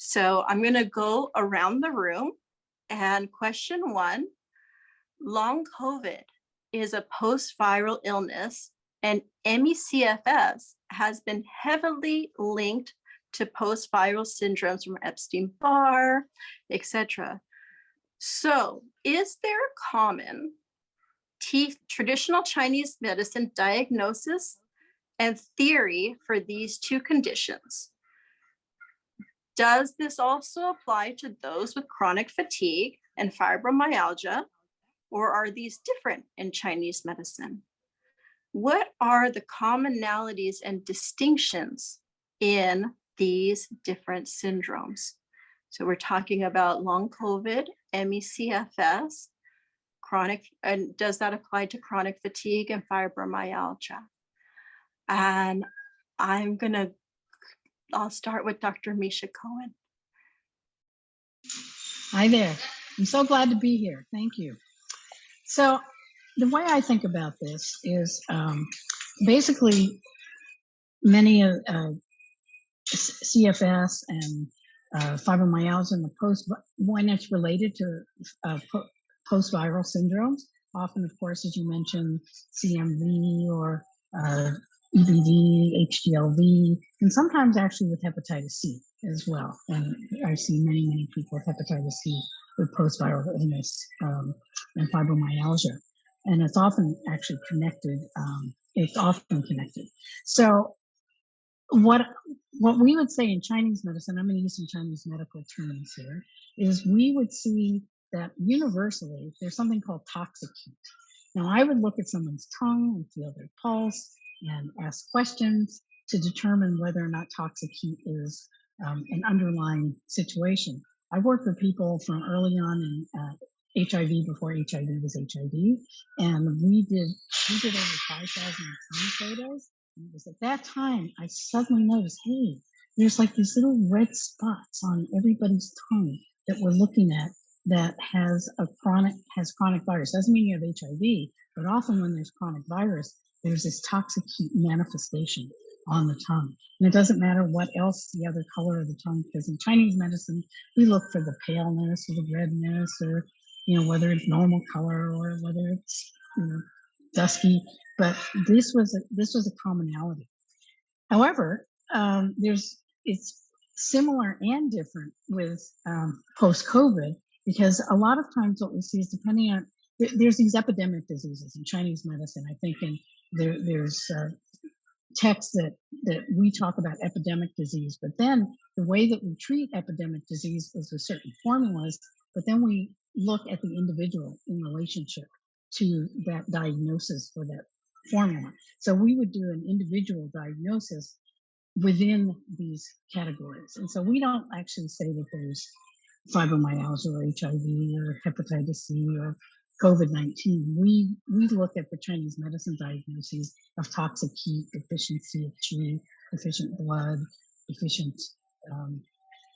So I'm going to go around the room, and question one, long COVID is a post-viral illness, and ME/CFS has been heavily linked to post-viral syndromes from Epstein-Barr, etc. So is there a common traditional Chinese medicine diagnosis and theory for these two conditions? Does this also apply to those with chronic fatigue and fibromyalgia, or are these different in Chinese medicine? What are the commonalities and distinctions in these different syndromes? So we're talking about long COVID, ME/CFS, chronic, and does that apply to chronic fatigue and fibromyalgia? And I'll start with Dr. Misha Cohen. Hi there. I'm so glad to be here. Thank you. So the way I think about this is basically many of CFS and fibromyalgia and the when it's related to post-viral syndromes, often, of course, as you mentioned, CMV or EBV, HDLV, and sometimes actually with hepatitis C as well. And I see many, many people with hepatitis C with post-viral illness and fibromyalgia. And it's often actually connected. So what we would say in Chinese medicine, I'm going to use some Chinese medical terms here, is we would see that universally there's something called toxic heat. Now I would look at someone's tongue and feel their pulse and ask questions to determine whether or not toxic heat is an underlying situation. I worked with people from early on in HIV before HIV was HIV, and we did over 5,000 tongue photos. And it was at that time I suddenly noticed, hey, there's like these little red spots on everybody's tongue that we're looking at that has chronic virus. Doesn't mean you have HIV, but often when there's chronic virus, there's this toxic heat manifestation on the tongue. And it doesn't matter what else the other color of the tongue, because in Chinese medicine, we look for the paleness or the redness or, whether it's normal color or whether it's, dusky. But this was a commonality. However, it's similar and different with post-COVID, because a lot of times what we see is depending on, there's these epidemic diseases in Chinese medicine. I think there's texts that we talk about epidemic disease, but then the way that we treat epidemic disease is with certain formulas, but then we look at the individual in relationship to that diagnosis for that formula. So we would do an individual diagnosis within these categories. And so we don't actually say that there's fibromyalgia or HIV or hepatitis C or COVID-19. We look at the Chinese medicine diagnoses of toxic heat, deficiency of qi, deficient blood, deficient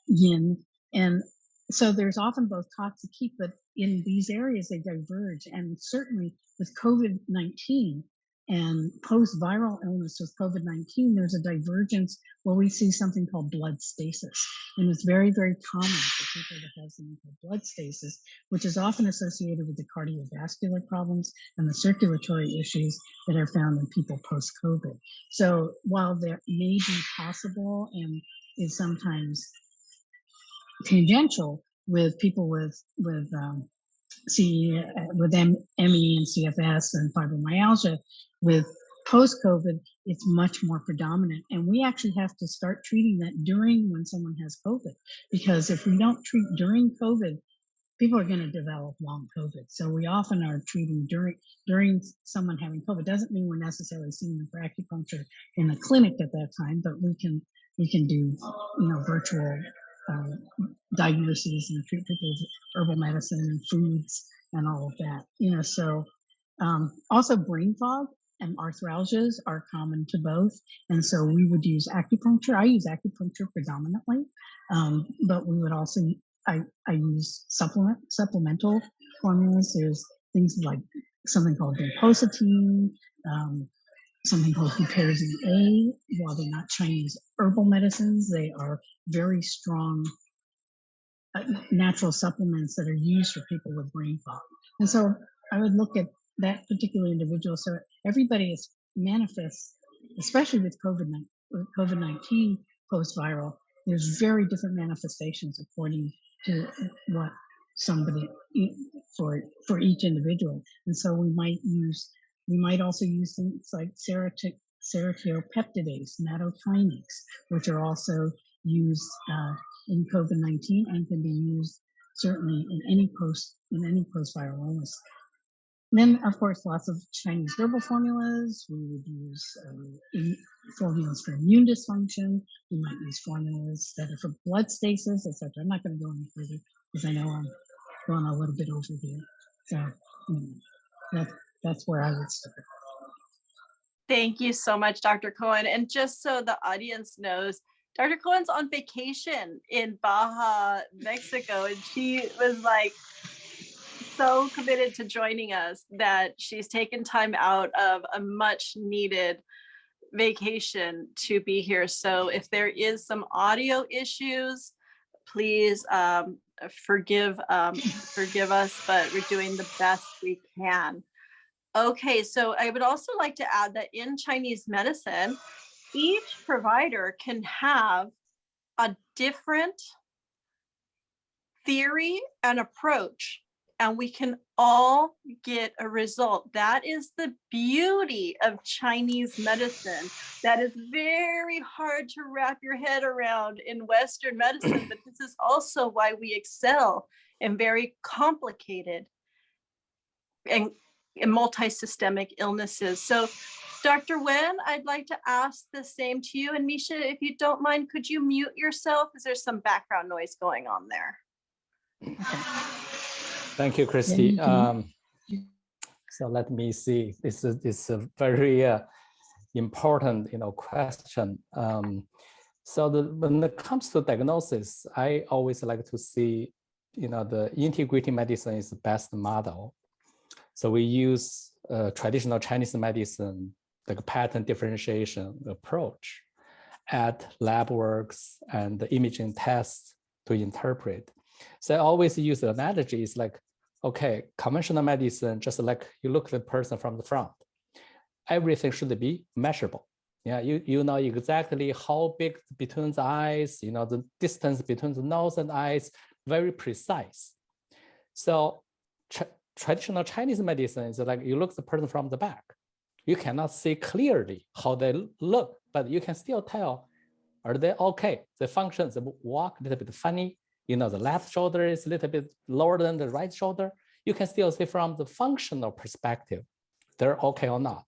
yin. And so there's often both toxic heat, but in these areas they diverge. And certainly with COVID-19 and post-viral illness with COVID-19, there's a divergence where we see something called blood stasis. And it's very, very common for people that have something called blood stasis, which is often associated with the cardiovascular problems and the circulatory issues that are found in people post-COVID. So while there may be possible and is sometimes tangential with people with ME and CFS and fibromyalgia, with post-COVID, it's much more predominant. And we actually have to start treating that during when someone has COVID, because if we don't treat during COVID, people are going to develop long COVID. So we often are treating during someone having COVID. Doesn't mean we're necessarily seeing them for acupuncture in the clinic at that time, but we can do virtual diagnoses and treat people with herbal medicine and foods and all of that. So also brain fog and arthralgias are common to both. And so we would use acupuncture. I use acupuncture predominantly, but we would also, I use supplemental formulas. There's things like something called vinpocetine, something called Huperzine A. While they're not Chinese herbal medicines, they are very strong natural supplements that are used for people with brain fog. And so I would look at that particular individual. So everybody is manifests, especially with COVID-19 post-viral, there's very different manifestations according to what somebody for each individual. And so we might also use things like serotropeptidase, nattokinase, which are also used in COVID-19 and can be used certainly in any post-viral illness. And then, of course, lots of Chinese herbal formulas. We would use formulas for immune dysfunction. We might use formulas that are for blood stasis, etc. I'm not going to go any further because I know I'm going a little bit over here. So that's where I would start. Thank you so much, Dr. Cohen. And just so the audience knows, Dr. Cohen's on vacation in Baja, Mexico, and she was like so committed to joining us that she's taken time out of a much needed vacation to be here. So if there is some audio issues, please forgive us, but we're doing the best we can. Okay, so I would also like to add that in Chinese medicine, each provider can have a different theory and approach, and we can all get a result. That is the beauty of Chinese medicine. That is very hard to wrap your head around in Western medicine, but this is also why we excel in very complicated and multi-systemic illnesses. So Dr. Wen, I'd like to ask the same to you. And Misha, if you don't mind, could you mute yourself? Because there's some background noise going on there. Thank you, Christi. So let me see. This is a very important, question. So when it comes to diagnosis, I always like to see, the integrative medicine is the best model. So we use traditional Chinese medicine, like pattern differentiation approach, add lab works and imaging tests to interpret. So I always use the analogy is like, okay, conventional medicine, just like you look at the person from the front, everything should be measurable. Yeah, you know exactly how big between the eyes, the distance between the nose and eyes, very precise. So traditional Chinese medicine is like you look at the person from the back. You cannot see clearly how they look, but you can still tell, are they okay? The functions, they walk a little bit funny. The left shoulder is a little bit lower than the right shoulder. You can still see from the functional perspective, they're okay or not.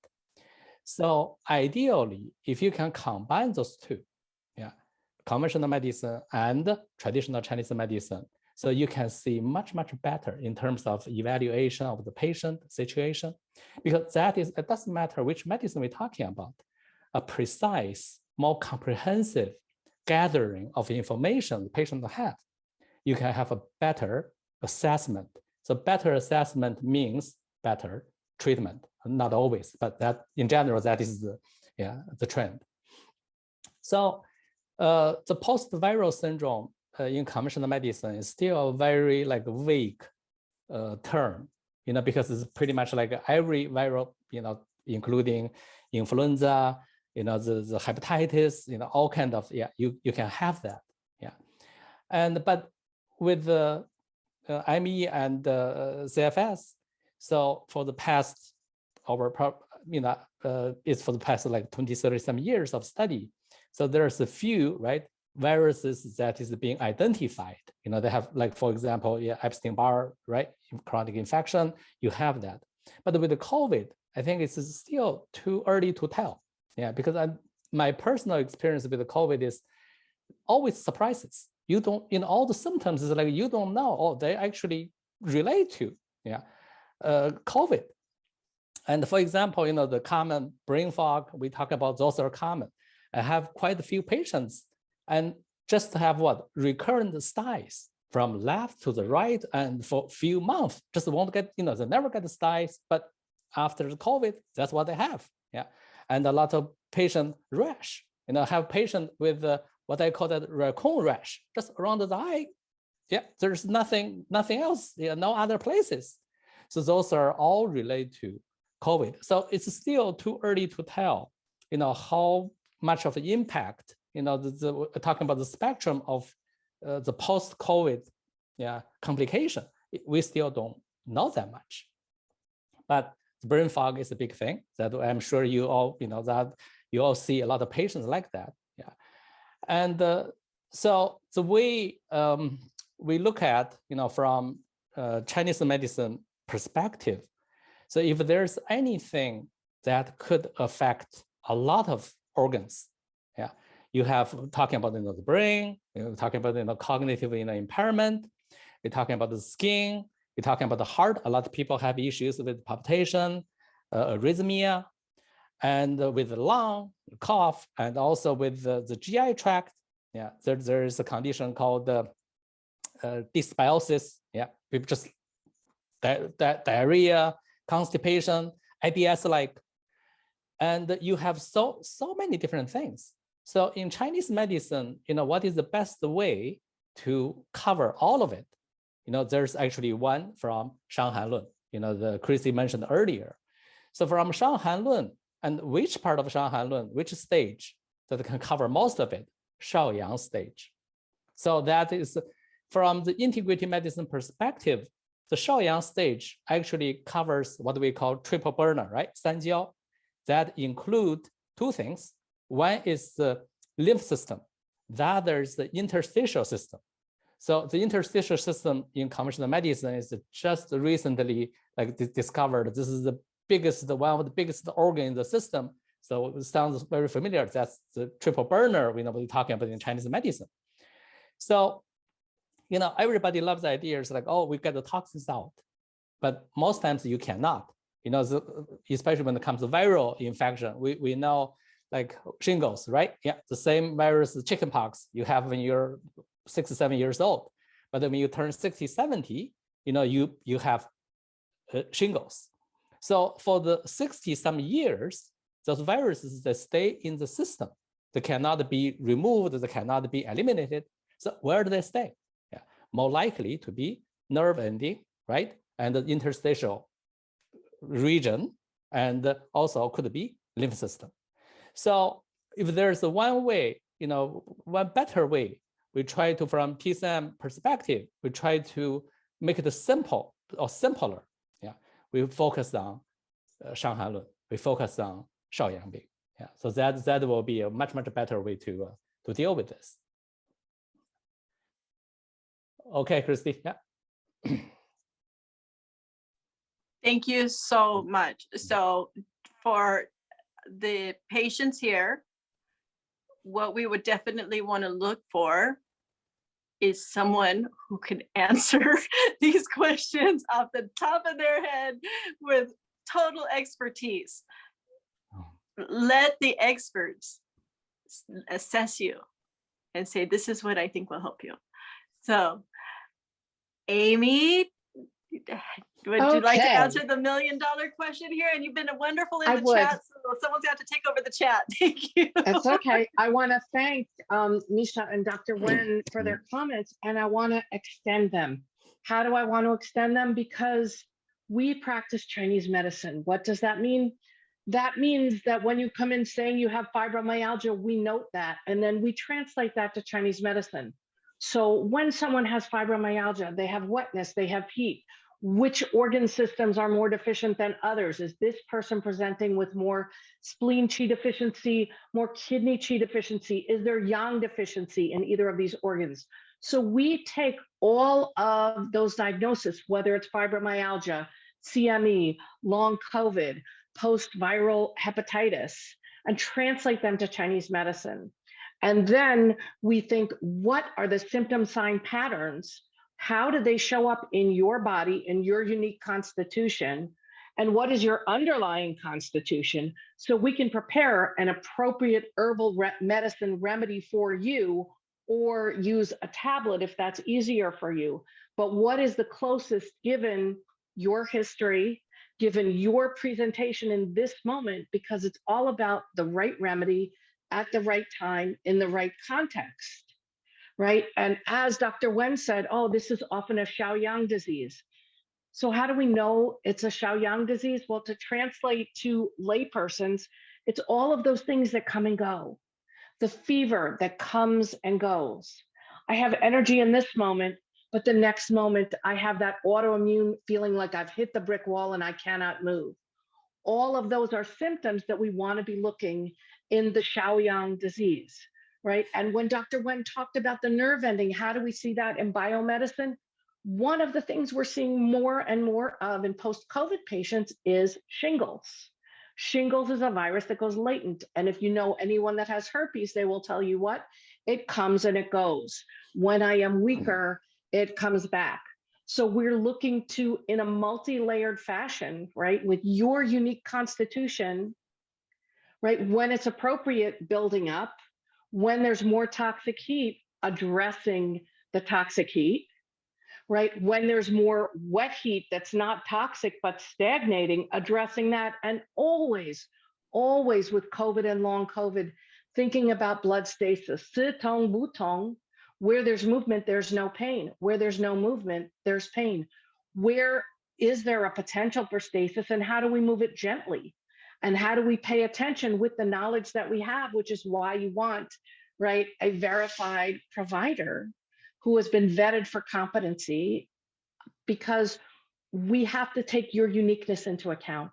So ideally, if you can combine those two, conventional medicine and traditional Chinese medicine, so you can see much, much better in terms of evaluation of the patient situation, because it doesn't matter which medicine we're talking about, a precise, more comprehensive gathering of information the patient will have, you can have a better assessment. So better assessment means better treatment, not always, but that in general, that is the trend. So the post-viral syndrome in conventional medicine is still a very vague term, because it's pretty much like every viral, including influenza, the hepatitis, all kind of, you can have that, but with the ME and CFS, so for the past, it's for the past 20, 30 some years of study. So there's a few, viruses that is being identified. They have, for example, Epstein-Barr, chronic infection, you have that. But with the COVID, I think it's still too early to tell. Because my personal experience with the COVID is always surprises. You don't, all the symptoms is you don't know, they actually relate to COVID. And for example, the common brain fog, we talk about, those are common. I have quite a few patients and just have recurrent styes from left to the right, and for a few months, just won't get, they never get the styes, but after the COVID, that's what they have. And a lot of patient rash, have patient with what I call that raccoon rash, just around the eye, Yeah, there's nothing else, no other places. So those are all related to COVID. So it's still too early to tell, how much of an impact, talking about the spectrum of the post-COVID complication. We still don't know that much. But brain fog is a big thing that I'm sure you all, that you all see a lot of patients like that. Yeah. And so the way we look at, from Chinese medicine perspective, so if there's anything that could affect a lot of organs, you have talking about the brain, talking about cognitive impairment, you're talking about the skin, you're talking about the heart. A lot of people have issues with palpitation, arrhythmia, and with the lung, cough, and also with the GI tract. Yeah, there is a condition called dysbiosis. Yeah, people just diarrhea, constipation, IBS-like, and you have so many different things. So in Chinese medicine, what is the best way to cover all of it? There's actually one from Shanghan Lun, the Christi mentioned earlier. So from Shanghan Lun, and which part of Shanghan Lun, which stage that can cover most of it? Shaoyang stage. So that is from the integrative medicine perspective, the Shaoyang stage actually covers what we call triple burner, right? Sanjiao. That include two things. One is the lymph system. The other is the interstitial system. So the interstitial system in conventional medicine is just recently discovered. This is one of the biggest organ in the system. So it sounds very familiar. That's the triple burner we're talking about in Chinese medicine. So, everybody loves ideas like, oh, we get the toxins out, but most times you cannot. Especially when it comes to viral infection, we know like shingles, right? Yeah, the same virus, chickenpox, you have when you're 6 or 7 years old, but then when you turn 60, 70, you have shingles. So for the 60-some years, those viruses that stay in the system, they cannot be removed, they cannot be eliminated. So where do they stay? Yeah, more likely to be nerve ending, right? And the interstitial region, and also could be lymph system. So if there's one way, one better way, we try to, from TCM perspective, we try to make it simple or simpler. Yeah, we focus on Shanghan Lun, we focus on Shaoyang Bing. Yeah, so that will be a much better way to deal with this. Okay, Christi. Yeah. Thank you so much. So for the patients here, what we would definitely want to look for is someone who can answer these questions off the top of their head with total expertise. Let the experts assess you and say, this is what I think will help you. So, Amy, would you like to answer the $1 million question here? And you've been wonderful in the chat, so someone's got to take over the chat. Thank you. That's okay. I want to thank Misha and Dr. Wen for their comments, and I want to extend them. How do I want to extend them? Because we practice Chinese medicine. What does that mean? That means that when you come in saying you have fibromyalgia, we note that, and then we translate that to Chinese medicine. So when someone has fibromyalgia, they have wetness, they have heat. Which organ systems are more deficient than others? Is this person presenting with more spleen qi deficiency, more kidney qi deficiency? Is there yang deficiency in either of these organs? So we take all of those diagnoses, whether it's fibromyalgia, CME, long COVID, post-viral hepatitis, and translate them to Chinese medicine. And then we think, what are the symptom sign patterns? How do they show up in your body, in your unique constitution? And what is your underlying constitution? So we can prepare an appropriate herbal medicine remedy for you, or use a tablet if that's easier for you. But what is the closest given your history, given your presentation in this moment? Because it's all about the right remedy at the right time in the right context. right? And as Dr. Wen said, oh, this is often a Xiaoyang disease. So how do we know it's a Xiaoyang disease? Well, to translate to laypersons, it's all of those things that come and go. The fever that comes and goes. I have energy in this moment, but the next moment I have that autoimmune feeling like I've hit the brick wall and I cannot move. All of those are symptoms that we want to be looking in the Xiaoyang disease, right? And when Dr. Wen talked about the nerve ending, how do we see that in biomedicine? One of the things we're seeing more and more of in post-COVID patients is shingles. Shingles is a virus that goes latent. And if you know anyone that has herpes, they will tell you what? It comes and it goes. When I am weaker, it comes back. So we're looking to, in a multi-layered fashion, right, with your unique constitution, right, when it's appropriate, building up, when there's more toxic heat, addressing the toxic heat, right, when there's more wet heat that's not toxic but stagnating, addressing that, and always with COVID and long COVID, thinking about blood stasis, sitong butong. Where there's movement, there's no pain. Where there's no movement, there's pain. Where is there a potential for stasis, and how do we move it gently? And how do we pay attention with the knowledge that we have, which is why you want, right, a verified provider who has been vetted for competency, because we have to take your uniqueness into account.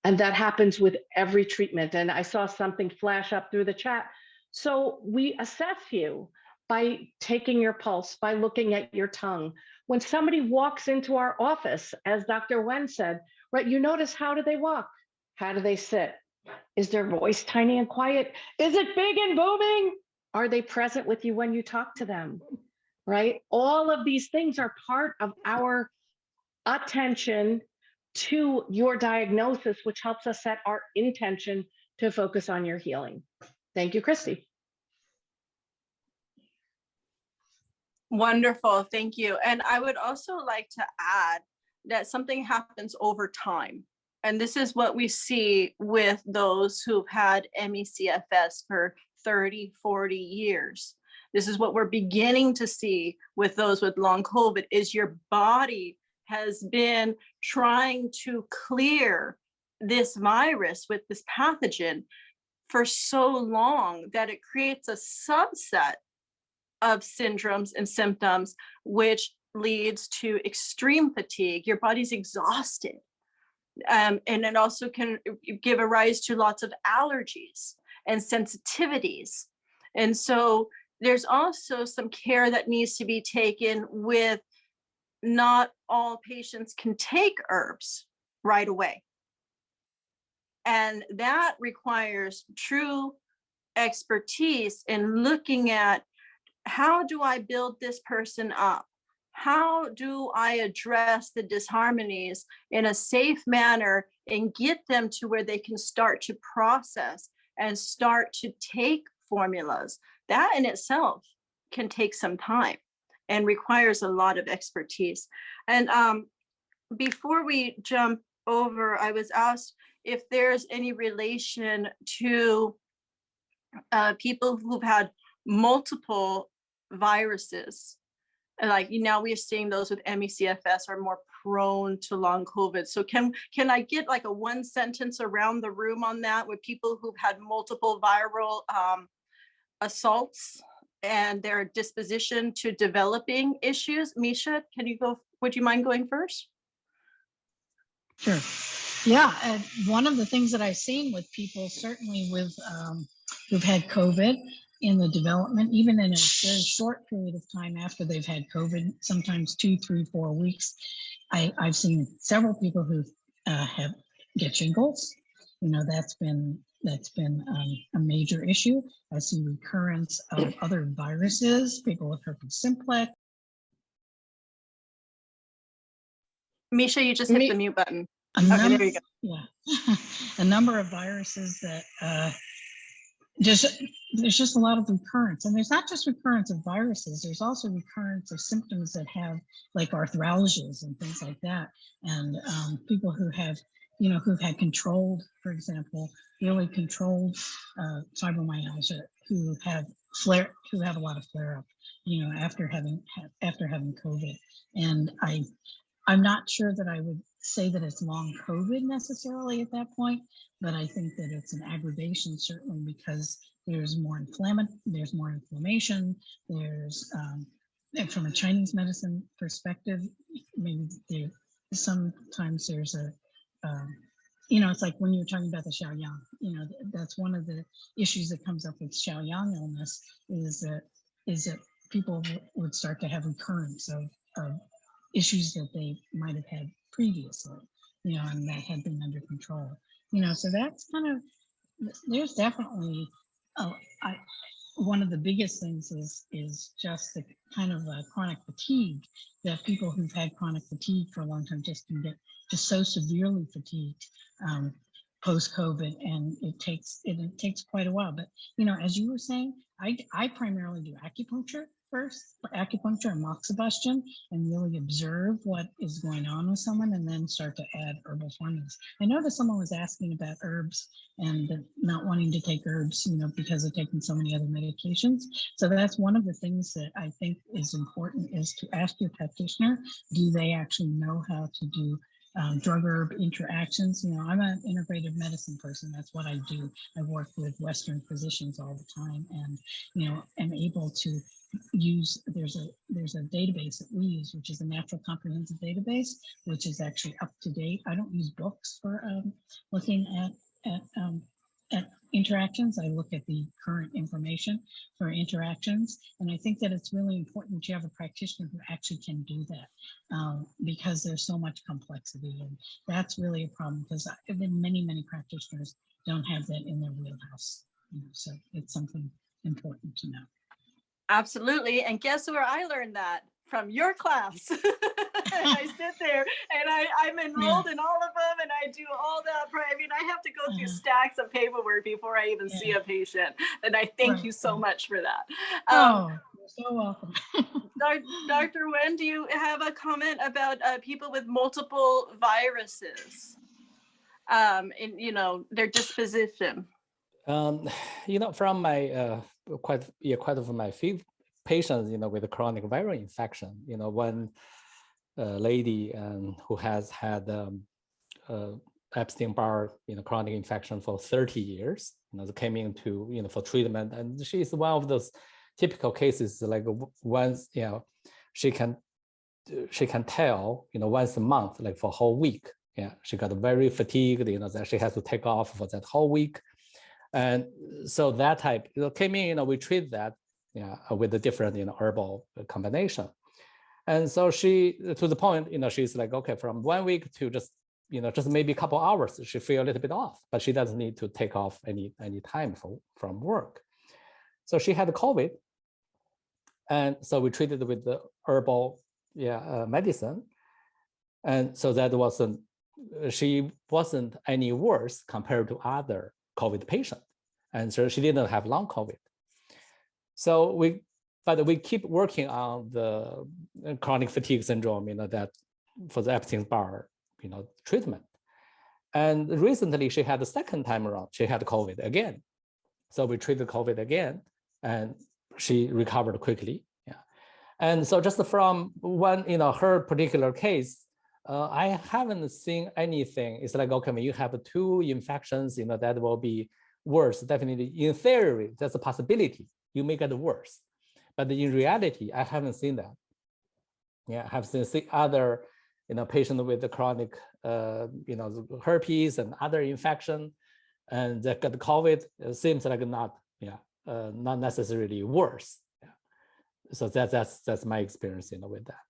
And that happens with every treatment. And I saw something flash up through the chat. So we assess you by taking your pulse, by looking at your tongue. When somebody walks into our office, as Dr. Wen said, right, you notice, how do they walk? How do they sit? Is their voice tiny and quiet? Is it big and booming? Are they present with you when you talk to them? Right? All of these things are part of our attention to your diagnosis, which helps us set our intention to focus on your healing. Thank you, Christi. Wonderful, thank you. And I would also like to add that something happens over time. And this is what we see with those who've had ME/CFS for 30, 40 years. This is what we're beginning to see with those with long COVID, is your body has been trying to clear this virus with this pathogen for so long that it creates a subset of syndromes and symptoms, which leads to extreme fatigue. Your body's exhausted. And it also can give a rise to lots of allergies and sensitivities. And so there's also some care that needs to be taken with, not all patients can take herbs right away. And that requires true expertise in looking at, how do I build this person up? How do I address the disharmonies in a safe manner and get them to where they can start to process and start to take formulas? That in itself can take some time and requires a lot of expertise. And before we jump over, I was asked if there's any relation to people who've had multiple viruses. And like now we're seeing those with ME/CFS are more prone to long COVID. So can I get like a one sentence around the room on that, with people who've had multiple viral assaults and their disposition to developing issues? Misha, can you go? Would you mind going first? Sure. Yeah, and one of the things that I've seen with people, certainly with who've had COVID in the development, even in a very short period of time after they've had COVID, sometimes 2, 3, 4 weeks, I've seen several people who have get shingles. You know, that's been a major issue. I see recurrence of other viruses, people with herpes simplex. Misha, you just hit the mute button. Okay, there you go. Yeah, a number of viruses that there's just a lot of recurrence, and there's not just recurrence of viruses. There's also recurrence of symptoms that have like arthralgias and things like that, and people who have, you know, who've had controlled, for example, really controlled fibromyalgia, who have a lot of flare up. after having COVID. And I'm not sure that I would say that it's long COVID necessarily at that point, but I think that it's an aggravation certainly because there's more inflammation. There's and from a Chinese medicine perspective, maybe sometimes there's a it's like when you're talking about the Xiaoyang, that's one of the issues that comes up with Xiaoyang illness is that people would start to have recurrence of issues that they might have had previously, and that had been under control. So that's kind of, there's definitely, one of the biggest things is just the kind of chronic fatigue that people who've had chronic fatigue for a long time just can get just so severely fatigued post-COVID, and it takes quite a while. But as you were saying, I primarily do acupuncture first, acupuncture and moxibustion, and really observe what is going on with someone, and then start to add herbal formulas. I noticed someone was asking about herbs and not wanting to take herbs, because of taking so many other medications. So that's one of the things that I think is important, is to ask your practitioner, do they actually know how to do drug herb interactions? I'm an integrative medicine person. That's what I do. I work with Western physicians all the time, and am able to use, there's a database that we use, which is a natural comprehensive database, which is actually up to date. I don't use books for looking at interactions. I look at the current information for interactions, and I think that it's really important that you have a practitioner who actually can do that, because there's so much complexity, and that's really a problem, because many practitioners don't have that in their wheelhouse. So it's something important to know. Absolutely. And guess where I learned that? From your class. And I sit there and I'm enrolled in all of them, and I do all that. I mean, I have to go through stacks of paperwork before I even see a patient. And I thank you so much for that. You're so welcome. Dr. Wen, do you have a comment about people with multiple viruses in their disposition? From my quite of my patients, with chronic viral infection, one lady who has had Epstein-Barr, chronic infection for 30 years, came into, for treatment, and she's one of those typical cases, like once, she can tell, once a month, like for a whole week, she got very fatigued, that she has to take off for that whole week. And so that type came in, we treat that with a different herbal combination. And so she, to the point, she's like, okay, from 1 week to just maybe a couple hours, she feel a little bit off, but she doesn't need to take off any time from work. So she had COVID, and so we treated with the herbal medicine, and so that she wasn't any worse compared to other COVID patient, and so she didn't have long COVID. So we keep working on the chronic fatigue syndrome, that for the Epstein-Barr, treatment. And recently she had the second time around, she had COVID again. So we treated COVID again, and she recovered quickly. And so just from one, her particular case, I haven't seen anything. It's like, okay, when you have 2 infections, that will be worse. Definitely, in theory, that's a possibility. You may get worse, but in reality, I haven't seen that. I have seen other, patient with the chronic, herpes and other infection, and that got COVID. It seems like not necessarily worse. So that's my experience, with that.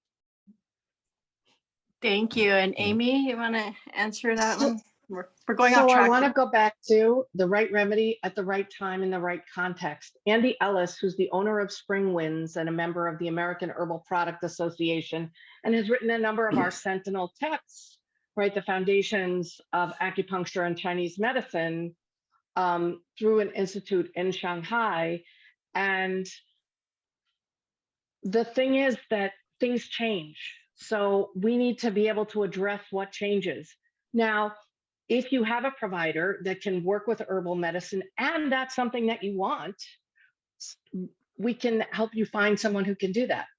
Thank you. And Amy, you want to answer that one? We're going off So track. I want to go back to the right remedy at the right time in the right context. Andy Ellis, who's the owner of Spring Winds and a member of the American Herbal Product Association, and has written a number of our Sentinel texts, right, the foundations of acupuncture and Chinese medicine, through an institute in Shanghai. And the thing is that things change. So we need to be able to address what changes. Now, if you have a provider that can work with herbal medicine, and that's something that you want, we can help you find someone who can do that.